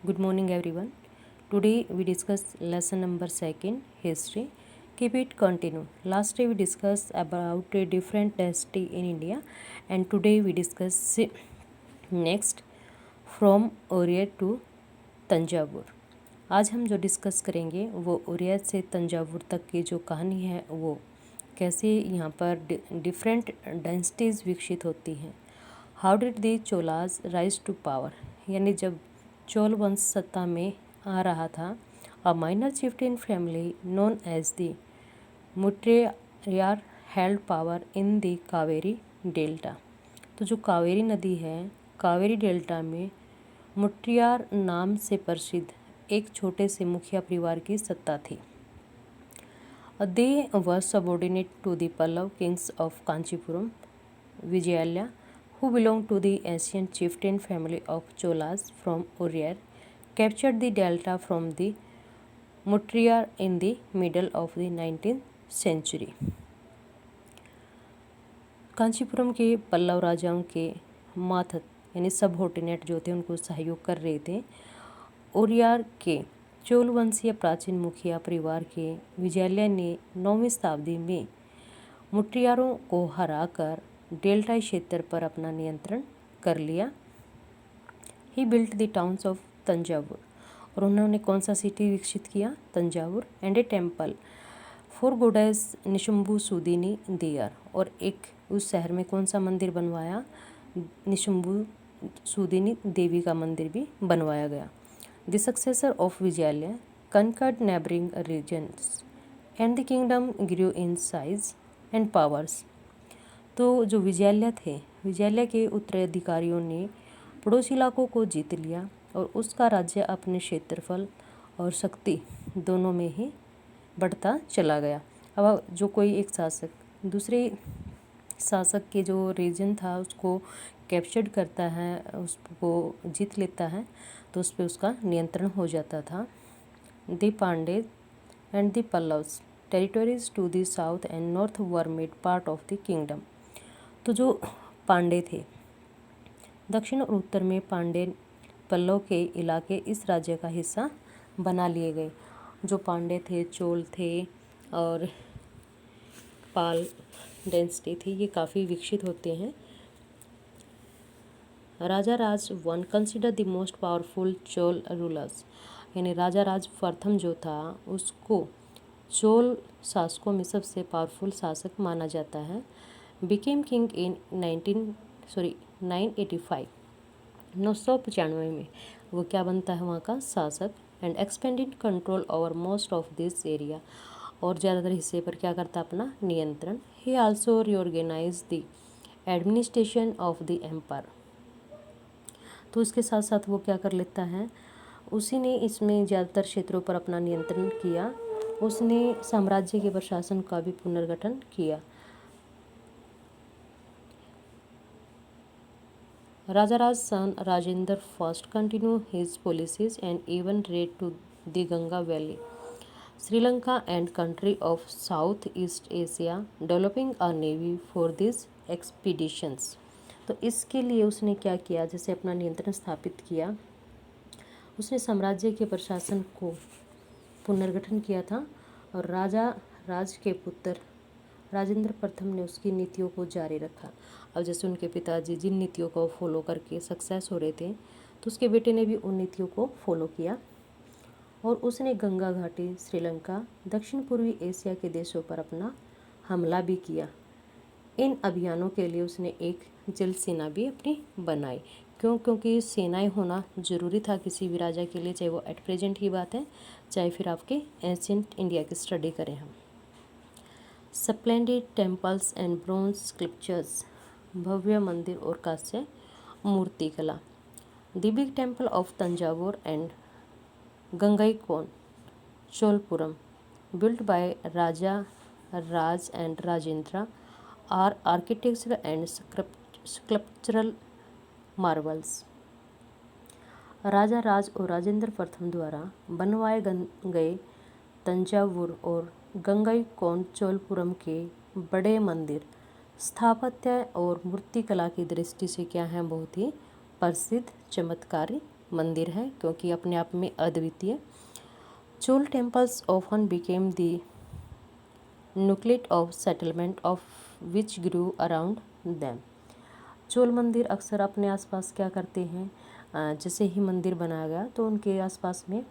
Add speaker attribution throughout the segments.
Speaker 1: Good morning, everyone. Today we discuss lesson number second, history. Keep it continue. Last day we discussed about a different dynasty in India, and today we discuss next from ओरिया to Thanjavur. आज हम जो discuss करेंगे वो ओरिया से तंजावुर तक की जो कहानी है वो कैसे यहाँ पर डिफरेंट डायनेस्टीज विकसित होती हैं। How did the Cholas rise to power, यानी जब चोल वंश सत्ता में आ रहा था। A minor chieftain family known as the Muttaraiyar held power in the Kaveri delta. तो जो कावेरी नदी है, कावेरी डेल्टा में मुट्रियार नाम से प्रसिद्ध एक छोटे से मुखिया परिवार की सत्ता थी। They were subordinate to the Pallava kings of Kanchipuram Vijayalaya, who belonged to the ancient chieftain family of Cholas from Uriyar, captured the delta from the Mutriyar in the middle of the 19th century. Kanchipuram के पल्लव राजाओं के माथत यानी subordinate जो थे उनको सहयोग कर रहे थे। ओरियार के चोल वंशीय प्राचीन मुखिया परिवार के विजयालय ने 9वीं शताब्दी में मुट्रियारों को हराकर डेल्टाई क्षेत्र पर अपना नियंत्रण कर लिया। He built the towns of Thanjavur, और उन्होंने कौन सा सिटी विकसित किया? Thanjavur. And a temple for goddess Nishumbhasudini there, और एक उस शहर में कौन सा मंदिर बनवाया? निशुम्बु सूदिनी देवी का मंदिर भी बनवाया गया। The successor of Vijayalaya conquered neighboring regions and the kingdom grew in size and powers। तो जो विजयालय थे, विजयालय के उत्तराधिकारियों ने पड़ोसी इलाकों को जीत लिया और उसका राज्य अपने क्षेत्रफल और शक्ति दोनों में ही बढ़ता चला गया। अब जो कोई एक शासक दूसरे शासक के जो रीजन था उसको कैप्चर्ड करता है, उसको जीत लेता है, तो उस पर उसका नियंत्रण हो जाता था। The Pandya and the Pallavas territories to the south and north were made part of the kingdom. तो जो पांडे थे, दक्षिण और उत्तर में पांडे पल्लव के इलाके इस राज्य का हिस्सा बना लिए गए। जो पांडे थे, चोल थे और पाल डायनेस्टी थी, ये काफ़ी विकसित होते हैं। Rajaraja one consider the most powerful Chola rulers, यानी राजा राज प्रथम जो था उसको चोल शासकों में सबसे पावरफुल शासक माना जाता है। बिकेम किंग इन 985, 995 में वो क्या बनता है वहाँ का शासक। And expanded control over most of this area, और ज़्यादातर हिस्से पर क्या करता अपना नियंत्रण। He also reorganize the administration of the empire, तो उसके साथ साथ वो क्या कर लेता है, उसी ने इसमें ज़्यादातर क्षेत्रों पर अपना नियंत्रण किया। उसने साम्राज्य के प्रशासन का भी पुनर्गठन किया। Raja Raj's son Rajendra first continued his policies and even raid to the Ganga Valley, Sri Lanka and country of Southeast Asia, developing a navy for these expeditions। तो इसके लिए उसने क्या किया, जैसे अपना नियंत्रण स्थापित किया, उसने साम्राज्य के प्रशासन को पुनर्गठन किया था और राजा राज के पुत्र राजेंद्र प्रथम ने उसकी नीतियों को जारी रखा। अब जैसे उनके पिताजी जिन नीतियों को फॉलो करके सक्सेस हो रहे थे, तो उसके बेटे ने भी उन नीतियों को फॉलो किया और उसने गंगा घाटी, श्रीलंका, दक्षिण पूर्वी एशिया के देशों पर अपना हमला भी किया। इन अभियानों के लिए उसने एक जल सेना भी अपनी बनाई। क्योंकि सेनाएं होना ज़रूरी था किसी भी राजा के लिए, चाहे वो एट प्रेजेंट की बात है, चाहे फिर आपके एंशिएंट इंडिया की स्टडी करें हम। Splendid temples and bronze sculptures, भव्य मंदिर और कांस्य मूर्तिकला। The big temple of Thanjavur and Gangaikonda Cholapuram, built by Raja Raj and Rajendra, are architectural and sculptural marvels। राजा राज और राजेंद्र प्रथम द्वारा बनवाए गए तंजावुर और गंगईकोन चोलपुरम के बड़े मंदिर स्थापत्य और मूर्तिकला की दृष्टि से क्या हैं, बहुत ही प्रसिद्ध चमत्कारी मंदिर है क्योंकि अपने आप में अद्वितीय। Chola temples often became the nucleus of settlement of which grew around them. Chola मंदिर अक्सर अपने आसपास क्या करते हैं, जैसे ही मंदिर बनाया गया तो उनके आसपास में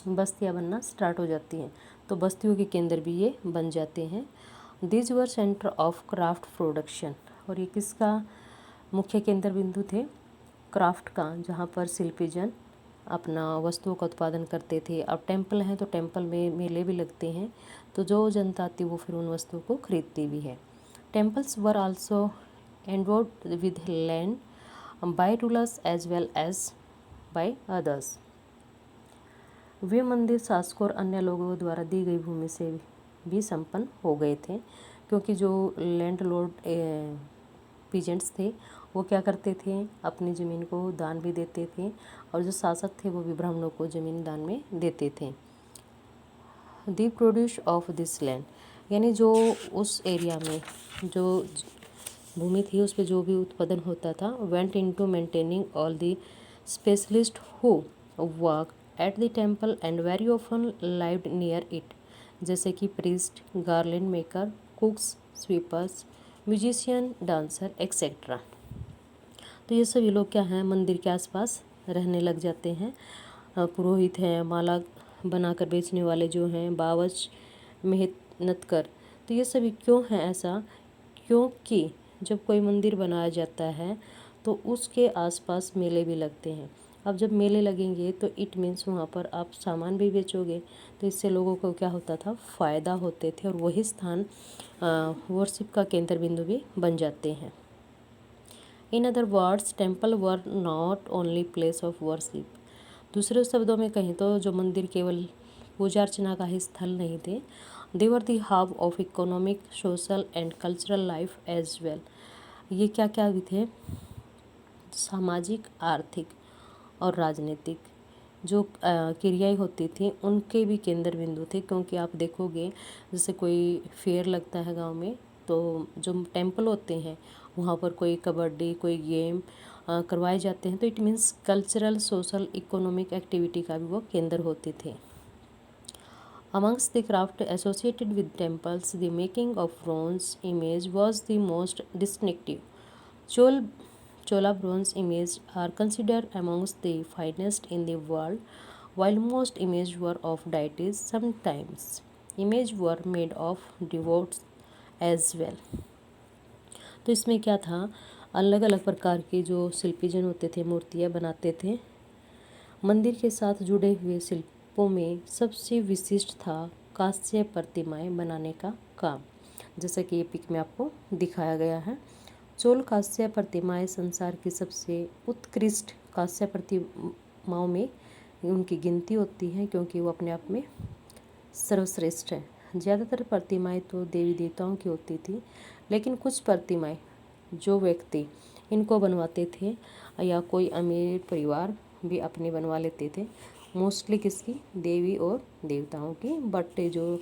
Speaker 1: बस्तियां बनना स्टार्ट हो जाती हैं, तो बस्तियों के केंद्र भी ये बन जाते हैं। These were centre of craft production, और ये किसका मुख्य केंद्र बिंदु थे, क्राफ्ट का, जहाँ पर शिल्पी जन अपना वस्तुओं का उत्पादन करते थे। अब टेम्पल हैं तो टेम्पल में मेले भी लगते हैं, तो जो जनता आती वो फिर उन वस्तुओं को खरीदती भी है। Temples were also endowed with land by rulers as well as by others. वे मंदिर शासकों और अन्य लोगों द्वारा दी गई भूमि से भी संपन्न हो गए थे, क्योंकि जो लैंड लॉर्ड पीजेंट्स थे वो क्या करते थे, अपनी ज़मीन को दान भी देते थे, और जो शासक थे वो भी ब्राह्मणों को ज़मीन दान में देते थे। The produce of this land, यानी जो उस एरिया में जो भूमि थी उस पर जो भी उत्पादन होता था, went into maintaining all the specialist who work at the temple and very often lived near it, जैसे कि priest, garland maker, कुक्स, sweepers, musician, dancer etcetera. तो ये सभी लोग क्या हैं, मंदिर के आसपास रहने लग जाते हैं। पुरोहित हैं, माला बनाकर बेचने वाले जो हैं, बावच, मेहनतकर, तो ये सभी क्यों हैं ऐसा, क्योंकि जब कोई मंदिर बनाया जाता है तो उसके आसपास मेले भी लगते हैं। अब जब मेले लगेंगे तो इट मीन्स वहाँ पर आप सामान भी बेचोगे, तो इससे लोगों को क्या होता था, फ़ायदा होते थे, और वही स्थान वर्शिप का केंद्र बिंदु भी बन जाते हैं। In other words temple were not only place of worship, दूसरे शब्दों में कहें तो जो मंदिर केवल पूजा अर्चना का ही स्थल नहीं थे, they were the hub of economic, social and cultural life as well. ये क्या क्या भी थे, सामाजिक, आर्थिक और राजनीतिक जो क्रियाएं होती थी उनके भी केंद्र बिंदु थे। क्योंकि आप देखोगे जैसे कोई फेयर लगता है गांव में, तो जो टेम्पल होते हैं वहाँ पर कोई कबड्डी, कोई गेम करवाए जाते हैं, तो it means cultural, social, economic activity का भी वो केंद्र होते थे। Amongst the craft associated with temples, the making of bronze image was the most distinctive. Chola bronze images are considered amongst the finest in the world, while most images were of deities. Sometimes images were made of devotees as well. तो इसमें क्या था, अलग अलग प्रकार के जो शिल्पी जन होते थे मूर्तियाँ बनाते थे। मंदिर के साथ जुड़े हुए शिल्पों में सबसे विशिष्ट था कांस्य प्रतिमाएं बनाने का काम, जैसा कि ये पिक में आपको दिखाया गया है। चोल कांस्य प्रतिमाएं संसार की सबसे उत्कृष्ट कांस्य प्रतिमाओं में उनकी गिनती होती है, क्योंकि वो अपने आप में सर्वश्रेष्ठ है। ज़्यादातर प्रतिमाएं तो देवी देवताओं की होती थी, लेकिन कुछ प्रतिमाएं जो व्यक्ति इनको बनवाते थे या कोई अमीर परिवार भी अपने बनवा लेते थे, मोस्टली किसकी, देवी और देवताओं की, बट जो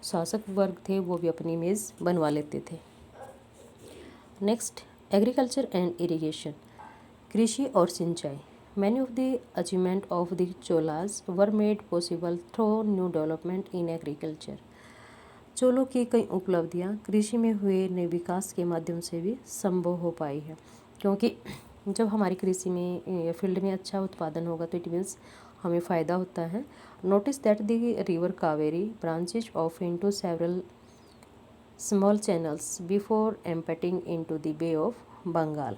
Speaker 1: शासक वर्ग थे वो भी अपनी इमेज बनवा लेते थे। नेक्स्ट, एग्रीकल्चर एंड इरिगेशन, कृषि और सिंचाई। Many of the achievement of the Cholas were made possible through new development in agriculture. चोलों की कई उपलब्धियां कृषि में हुए नए विकास के माध्यम से भी संभव हो पाई है, क्योंकि जब हमारी कृषि में फील्ड में अच्छा उत्पादन होगा तो इट मीन्स हमें फ़ायदा होता है। Notice that the river Kaveri branches off into several small channels before emptying into the bay of Bengal.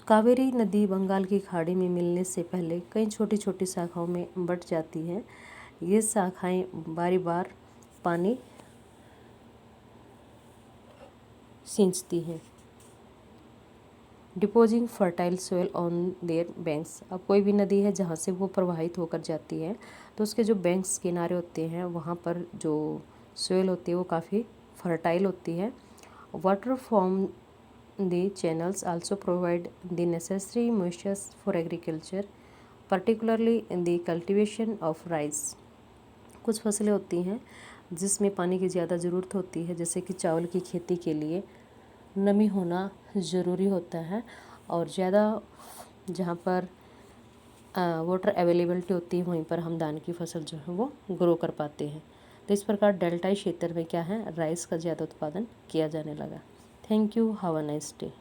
Speaker 1: Kaveri नदी बंगाल की खाड़ी में मिलने से पहले कई छोटी छोटी शाखाओं में बंट जाती है। ये शाखाएं बारी बार पानी सींचती हैं, depositing fertile soil on their banks. अब कोई भी नदी है जहाँ से वो प्रवाहित होकर जाती है, तो उसके जो बैंक्स किनारे होते हैं वहाँ पर जो सोयल होती है वो काफ़ी फर्टाइल होती है। Water from the channels also provide the necessary moisture for agriculture, particularly in the cultivation of rice. कुछ फसलें होती हैं जिसमें पानी की ज़्यादा ज़रूरत होती है, जैसे कि चावल की खेती के लिए नमी होना ज़रूरी होता है, और ज़्यादा जहाँ पर वाटर अवेलेबिलिटी होती है वहीं पर हम धान की फसल जो है वो ग्रो कर पाते हैं। तो इस प्रकार डेल्टाई क्षेत्र में क्या है, राइस का ज़्यादा उत्पादन किया जाने लगा। Thank you, have a nice day.